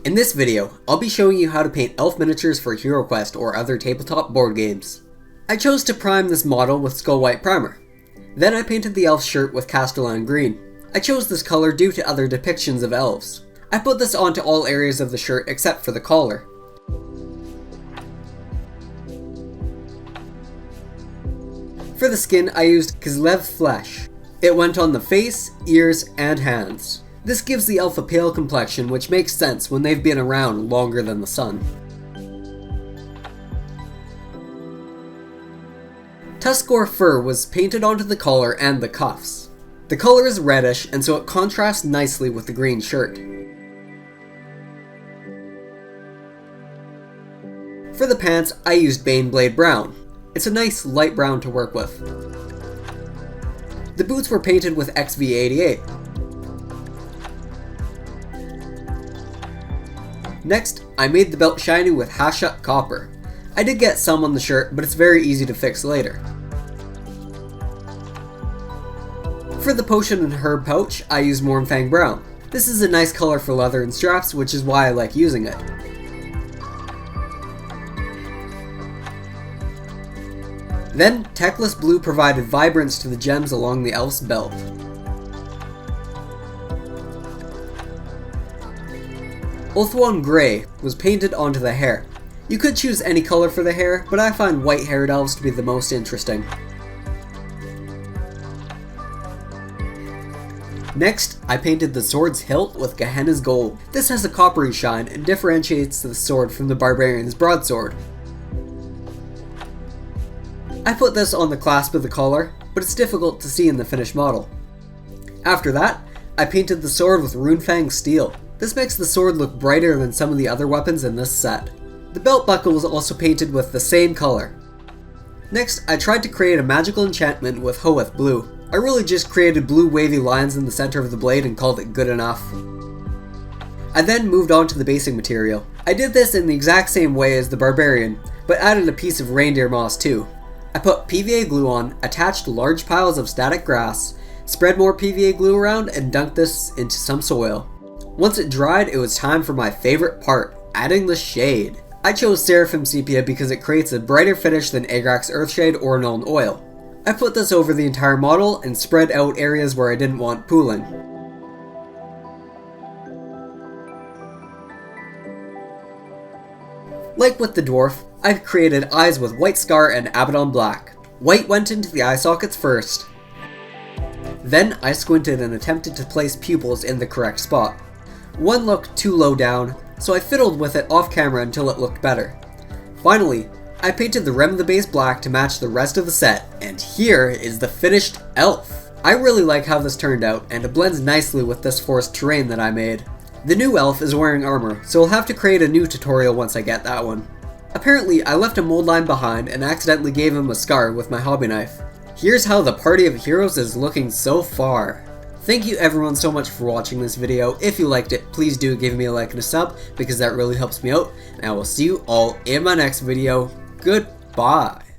In this video, I'll be showing you how to paint elf miniatures for Heroquest or other tabletop board games. I chose to prime this model with Skull White primer. Then I painted the elf shirt with Castellan green. I chose this color due to other depictions of elves. I put this onto all areas of the shirt except for the collar. For the skin, I used Kislev flesh. It went on the face, ears, and hands. This gives the elf a pale complexion, which makes sense when they've been around longer than the sun. Tuskor fur was painted onto the collar and the cuffs. The color is reddish, and so it contrasts nicely with the green shirt. For the pants, I used Baneblade brown. It's a nice light brown to work with. The boots were painted with XV88. Next, I made the belt shiny with Hashut copper. I did get some on the shirt, but it's very easy to fix later. For the potion and herb pouch, I used Mornfang brown. This is a nice color for leather and straps, which is why I like using it. Then, Teclis blue provided vibrance to the gems along the elf's belt. Ulthuan Grey was painted onto the hair. You could choose any color for the hair, but I find white-haired elves to be the most interesting. Next, I painted the sword's hilt with Gehenna's gold. This has a coppery shine and differentiates the sword from the barbarian's broadsword. I put this on the clasp of the collar, but it's difficult to see in the finished model. After that, I painted the sword with Runefang steel. This makes the sword look brighter than some of the other weapons in this set. The belt buckle was also painted with the same color. Next, I tried to create a magical enchantment with Hoeth blue. I really just created blue wavy lines in the center of the blade and called it good enough. I then moved on to the basing material. I did this in the exact same way as the barbarian, but added a piece of reindeer moss too. I put PVA glue on, attached large piles of static grass, spread more PVA glue around, and dunked this into some soil. Once it dried, it was time for my favorite part, adding the shade. I chose Seraphim Sepia because it creates a brighter finish than Agrax Earthshade or Nuln Oil. I put this over the entire model and spread out areas where I didn't want pooling. Like with the dwarf, I've created eyes with White Scar and Abaddon Black. White went into the eye sockets first. Then I squinted and attempted to place pupils in the correct spot. One looked too low down, so I fiddled with it off camera until it looked better. Finally, I painted the rim of the base black to match the rest of the set, and here is the finished elf. I really like how this turned out, and it blends nicely with this forest terrain that I made. The new elf is wearing armor, so I'll have to create a new tutorial once I get that one. Apparently, I left a mold line behind and accidentally gave him a scar with my hobby knife. Here's how the party of heroes is looking so far. Thank you everyone so much for watching this video. If you liked it, please do give me a like and a sub, because that really helps me out, and I will see you all in my next video. Goodbye.